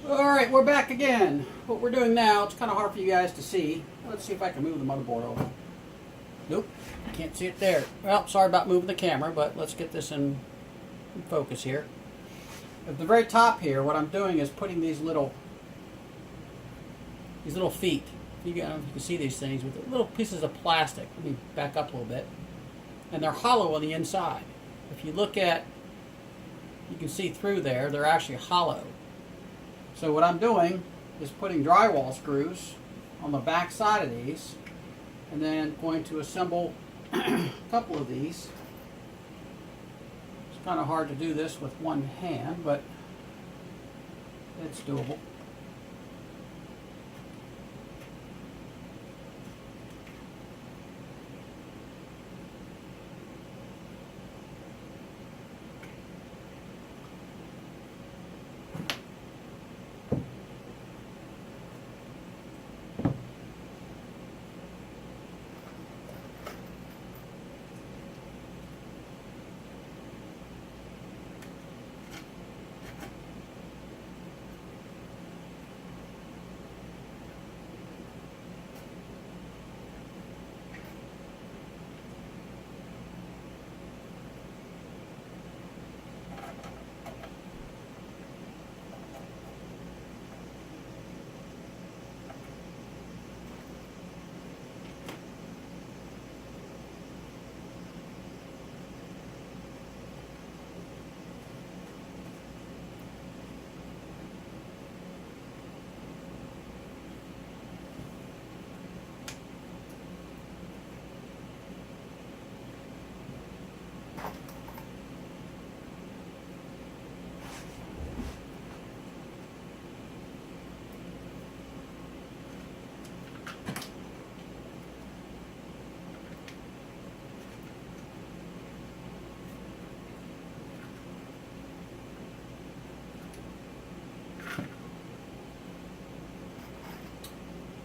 Alright, we're back again. What we're doing now, it's kind of hard for you guys to see. Let's see if I can move the motherboard over. Nope, can't see it there. Well, sorry about moving the camera, but let's get this in focus here. At the very top here, what I'm doing is putting these little feet. You can see these things with little pieces of plastic. Let me back up a little bit. And they're hollow on the inside. If you look at, you can see through there, they're actually hollow. So what I'm doing is putting drywall screws on the back side of these, and then going to assemble a couple of these. It's kind of hard to do this with one hand, but it's doable.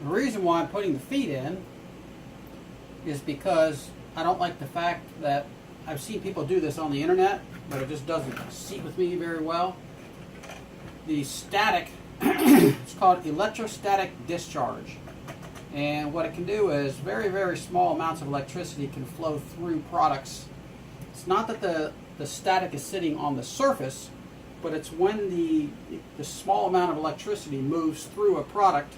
The reason why I'm putting the feet in is because I don't like the fact that I've seen people do this on the internet, but it just doesn't seat with me very well. The static, it's called electrostatic discharge. And what it can do is very, very small amounts of electricity can flow through products. It's not that the static is sitting on the surface, but it's when the small amount of electricity moves through a product,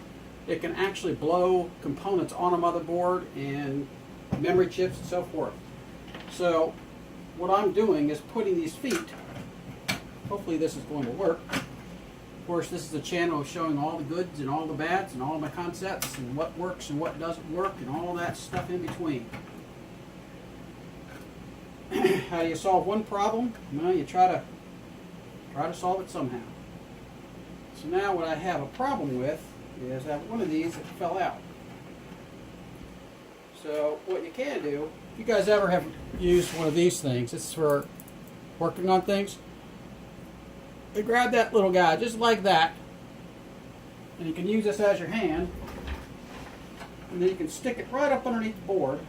it can actually blow components on a motherboard and memory chips and so forth. So what I'm doing is putting these feet, hopefully this is going to work. Of course, this is a channel showing all the goods and all the bads and all my concepts and what works and what doesn't work and all that stuff in between. How do you solve one problem? Well, you try to solve it somehow. So now what I have a problem with is I have one of these that fell out. So what you can do, if you guys ever have used one of these things, this is for working on things, you grab that little guy just like that, and you can use this as your hand, and then you can stick it right up underneath the board,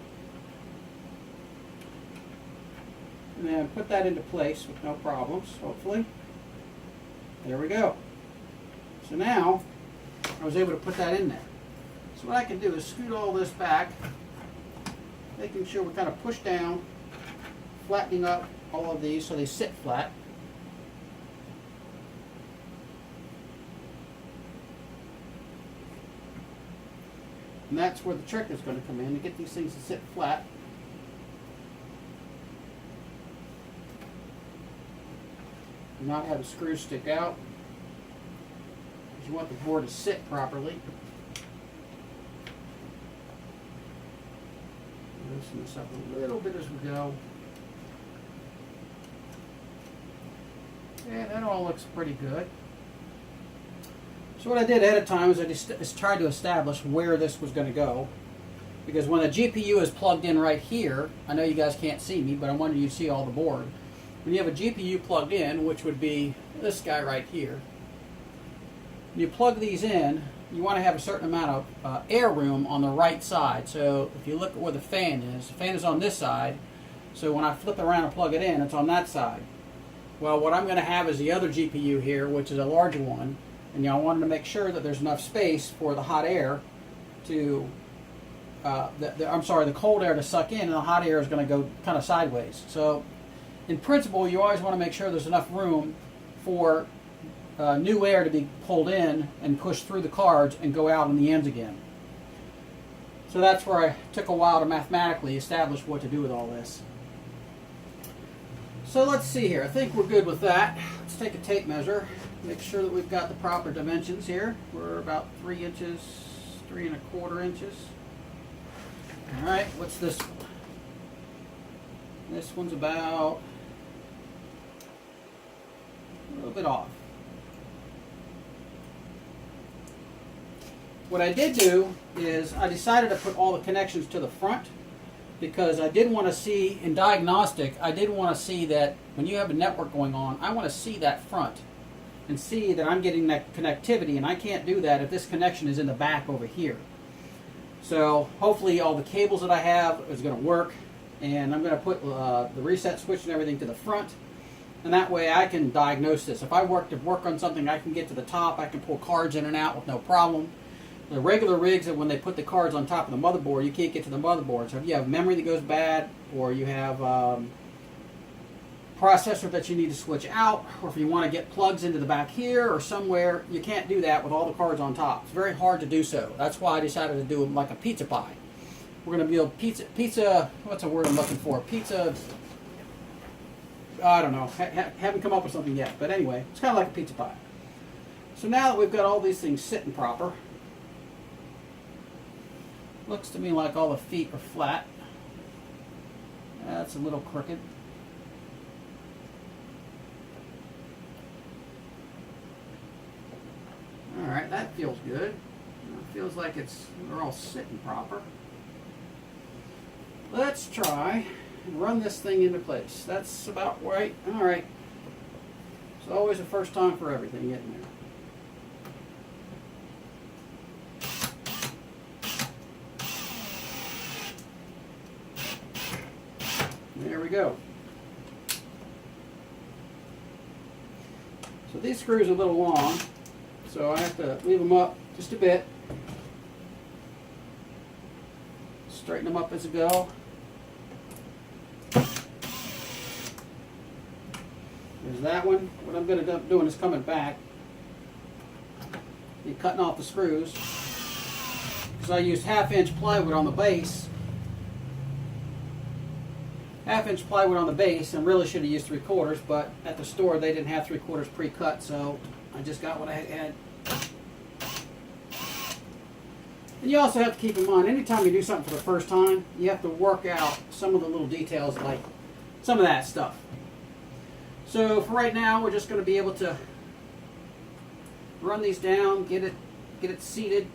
and then put that into place with no problems, hopefully. There we go. So now I was able to put that in there. So what I can do is scoot all this back, making sure we kind of push down, flattening up all of these so they sit flat. And that's where the trick is going to come in, to get these things to sit flat. And not have the screws stick out. You want the board to sit properly. Loosen this up a little bit as we go. Yeah, that all looks pretty good. So what I did ahead of time is I just tried to establish where this was going to go. Because when the GPU is plugged in right here, I know you guys can't see me, but I wanted you to see all the board. When you have a GPU plugged in, which would be this guy right here, you plug these in, you want to have a certain amount of air room on the right side. So if you look at where the fan is on this side, so when I flip around and plug it in, it's on that side. Well, what I'm going to have is the other GPU here, which is a larger one, and I wanted to make sure that there's enough space for the hot air to, the cold air to suck in, and the hot air is going to go kind of sideways. So, in principle, you always want to make sure there's enough room for new air to be pulled in and pushed through the cards and go out on the ends again. So that's where I took a while to mathematically establish what to do with all this. So let's see here. I think we're good with that. Let's take a tape measure. Make sure that we've got the proper dimensions here. We're about 3 inches, 3 1/4 inches. All right, what's this one? This one's about a little bit off. What I did do is I decided to put all the connections to the front, because I did want to see, in diagnostic, I did want to see that when you have a network going on, I want to see that front and see that I'm getting that connectivity, and I can't do that if this connection is in the back over here. So hopefully all the cables that I have is going to work, and I'm going to put the reset switch and everything to the front, and that way I can diagnose this. If I work on something, I can get to the top, I can pull cards in and out with no problem. The regular rigs, when they put the cards on top of the motherboard, you can't get to the motherboard. So if you have memory that goes bad, or you have processor that you need to switch out, or if you want to get plugs into the back here or somewhere, you can't do that with all the cards on top. It's very hard to do so. That's why I decided to do it like a pizza pie. We're going to build pizza, what's the word I'm looking for? Pizza, I don't know. Haven't come up with something yet. But anyway, it's kind of like a pizza pie. So now that we've got all these things sitting proper, looks to me like all the feet are flat. That's a little crooked. Alright, that feels good. It feels like they're all sitting proper. Let's try and run this thing into place. That's about right. Alright. It's always a first time for everything, isn't there? There we go. So these screws are a little long, so I have to leave them up just a bit. Straighten them up as I go. There's that one. What I'm going to end up doing is coming back and cutting off the screws, because I used 1/2-inch plywood on the base. 1/2-inch plywood on the base, and really should have used 3/4, but at the store they didn't have 3/4 pre-cut, so I just got what I had. And you also have to keep in mind, anytime you do something for the first time, you have to work out some of the little details, like some of that stuff. So for right now, we're just going to be able to run these down, get it seated.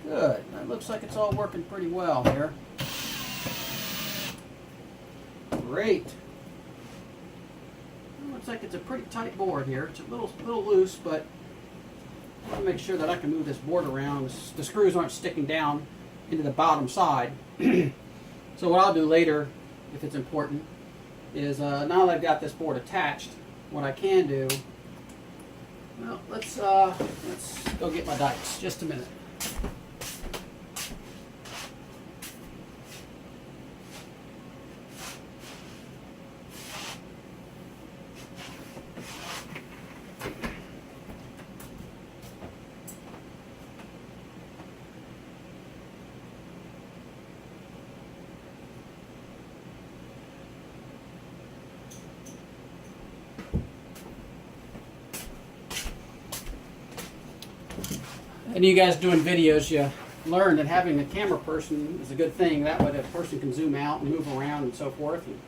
Good. That looks like it's all working pretty well here. Great. Looks like it's a pretty tight board here. It's a little loose, but I want to make sure that I can move this board around. The screws aren't sticking down into the bottom side. So what I'll do later, if it's important, is now that I've got this board attached, what I can do, well, let's go get my dikes. Just a minute. And you guys doing videos, you learn that having a camera person is a good thing. That way the person can zoom out and move around and so forth, and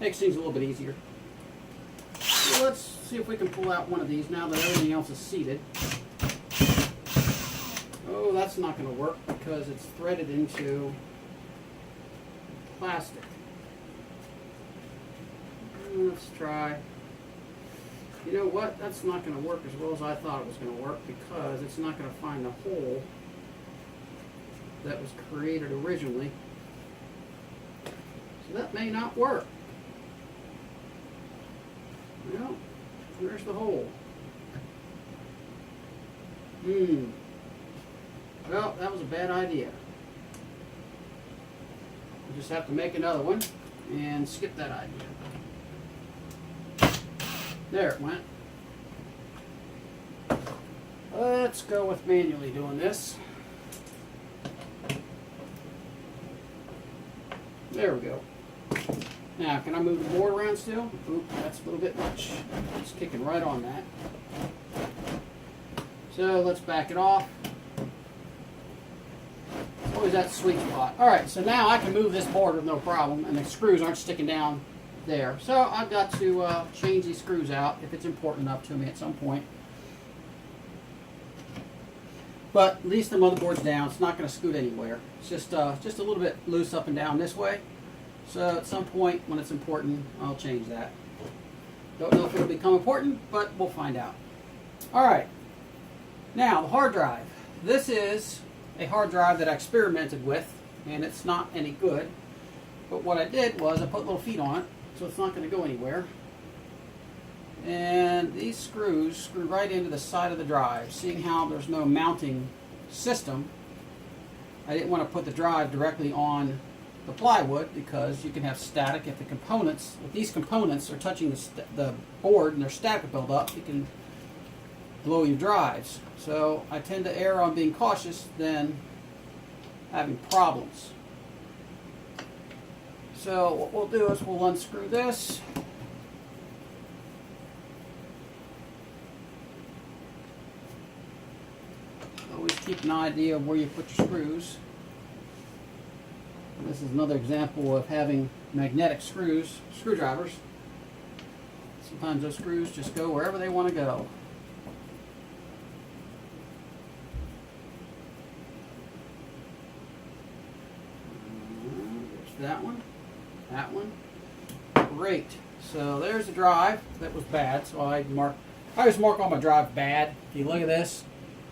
makes things a little bit easier. So let's see if we can pull out one of these now that everything else is seated. Oh, that's not going to work because it's threaded into plastic. Let's try. You know what? That's not going to work as well as I thought it was going to work, because it's not going to find the hole that was created originally. So that may not work. Well, where's the hole? Well, that was a bad idea. We'll just have to make another one and skip that idea. There it went. Let's go with manually doing this. There we go. Now, can I move the board around still? Oop, that's a little bit much. It's kicking right on that. So let's back it off. Always that sweet spot. Alright, so now I can move this board with no problem, and the screws aren't sticking down there. So I've got to change these screws out if it's important enough to me at some point. But at least the motherboard's down. It's not going to scoot anywhere. It's just a little bit loose up and down this way. So at some point when it's important, I'll change that. Don't know if it'll become important, but we'll find out. Alright, now the hard drive. This is a hard drive that I experimented with, and it's not any good. But what I did was I put little feet on it, so it's not going to go anywhere. And these screws screw right into the side of the drive. Seeing how there's no mounting system, I didn't want to put the drive directly on the plywood because you can have static if the components, if these components are touching the board and their static build up, you can blow your drives. So I tend to err on being cautious than having problems. So what we'll do is we'll unscrew this. Always keep an idea of where you put your screws. And this is another example of having magnetic screwdrivers. Sometimes those screws just go wherever they want to go. There's that one. That one. Great. So there's the drive. That was bad. So I always mark all my drive bad. If you look at this,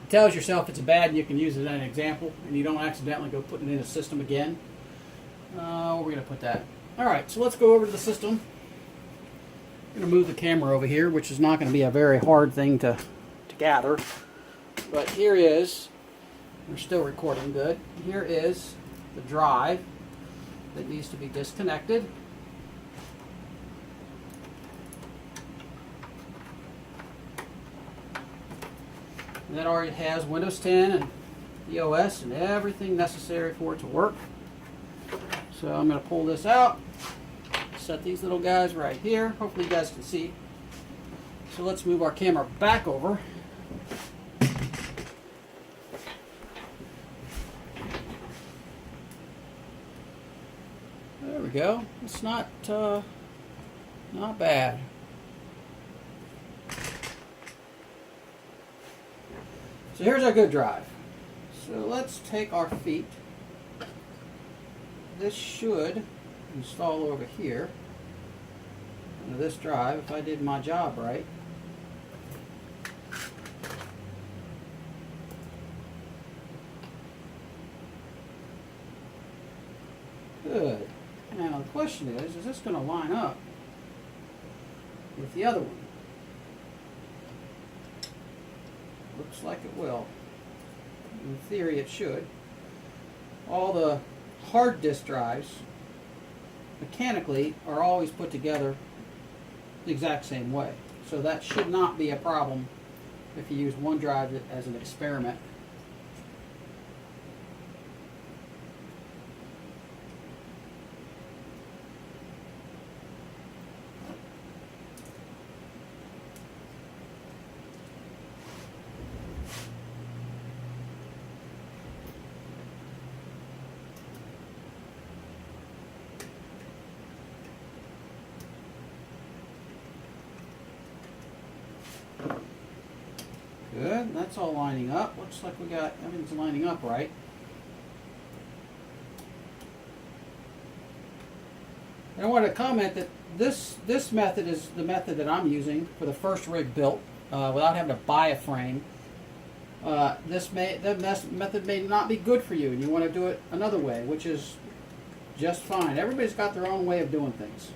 it tells yourself it's bad and you can use it as an example and you don't accidentally go putting it in a system again. Where are we going to put that? Alright, so let's go over to the system. I'm going to move the camera over here, which is not going to be a very hard thing to gather. But here is, we're still recording good, here is the drive that needs to be disconnected. And that already has Windows 10 and the OS and everything necessary for it to work. So I'm going to pull this out, set these little guys right here. Hopefully you guys can see. So let's move our camera back over. There we go. It's not bad. So here's our good drive. So let's take our feet. This should install over here into this drive if I did my job right. Good. Now the question is this going to line up with the other one? Looks like it will. In theory it should. All the hard disk drives mechanically are always put together the exact same way. So that should not be a problem if you use one drive as an experiment. Good, that's all lining up. Looks like we got everything's lining up right. And I want to comment that this method is the method that I'm using for the first rig built without having to buy a frame. method may not be good for you, and you want to do it another way, which is just fine. Everybody's got their own way of doing things.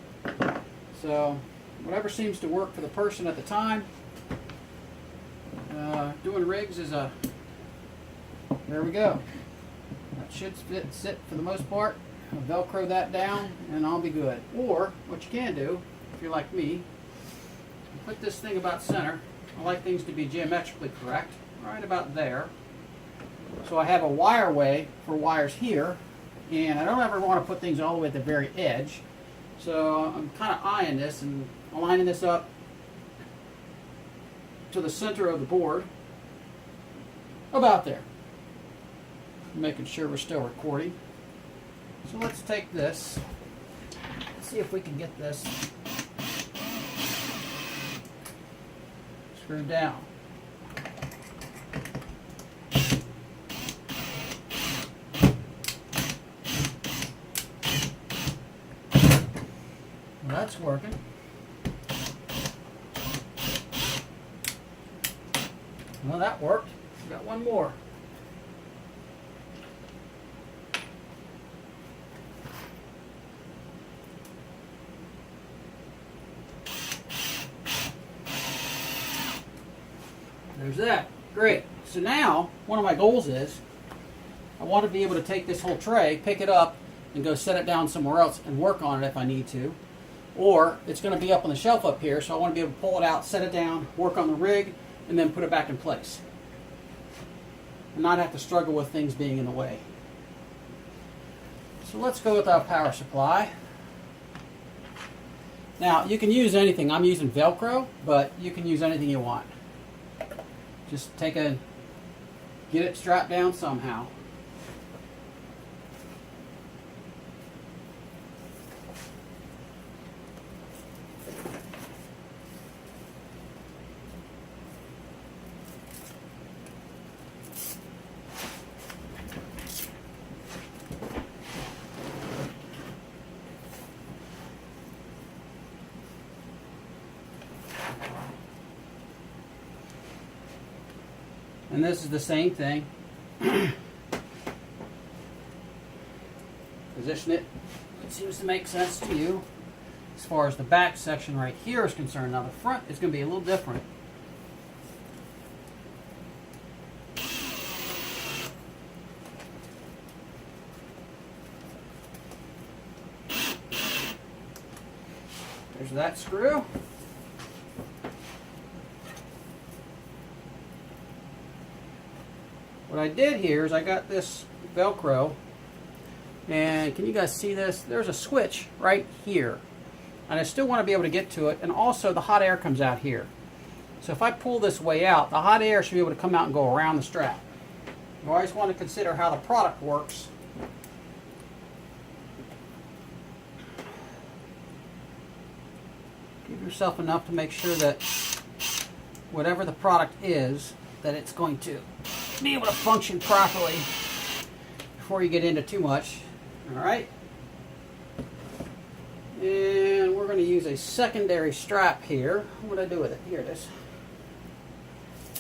So whatever seems to work for the person at the time. Doing rigs is there we go. That should sit for the most part. I'll Velcro that down and I'll be good. Or what you can do, if you're like me, put this thing about center. I like things to be geometrically correct, right about there. So I have a wire way for wires here, and I don't ever want to put things all the way at the very edge. So I'm kind of eyeing this and aligning this up to the center of the board, about there. Making sure we're still recording. So let's take this, see if we can get this screwed down. Well, that's working. Well, that worked. Got one more. There's that. Great. So now, one of my goals is I want to be able to take this whole tray, pick it up, and go set it down somewhere else and work on it if I need to. Or it's going to be up on the shelf up here, so I want to be able to pull it out, set it down, work on the rig, and then put it back in place. And not have to struggle with things being in the way. So let's go with our power supply. Now, you can use anything. I'm using Velcro, but you can use anything you want. Just get it strapped down somehow. And this is the same thing. Position it. It seems to make sense to you. As far as the back section right here is concerned, now the front is going to be a little different. There's that screw. What I did here is I got this Velcro, and can you guys see this? There's a switch right here, and I still want to be able to get to it, and also the hot air comes out here. So if I pull this way out, the hot air should be able to come out and go around the strap. You always want to consider how the product works. Give yourself enough to make sure that whatever the product is, that it's going to be able to function properly before you get into too much. Alright. And we're going to use a secondary strap here. What did I do with it? Here it is.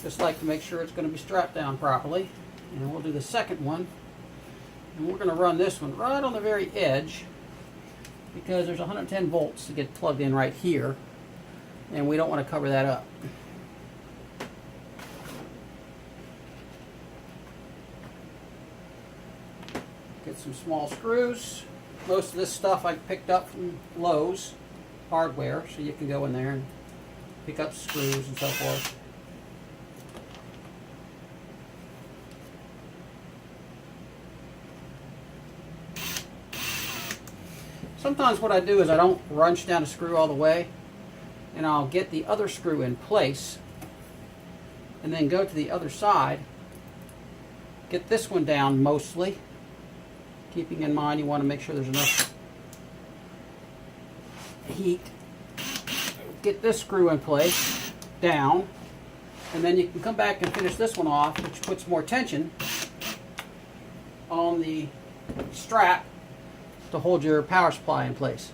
Just like to make sure it's going to be strapped down properly. And we'll do the second one. And we're going to run this one right on the very edge, because there's 110 volts to get plugged in right here, and we don't want to cover that up. Get some small screws. Most of this stuff I picked up from Lowe's hardware, so you can go in there and pick up screws and so forth. Sometimes what I do is I don't wrench down a screw all the way, and I'll get the other screw in place and then go to the other side, get this one down mostly, keeping in mind you want to make sure there's enough heat. Get this screw in place, down, and then you can come back and finish this one off, which puts more tension on the strap to hold your power supply in place.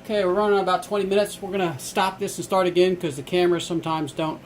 Okay, we're running about 20 minutes. We're going to stop this and start again because the cameras sometimes don't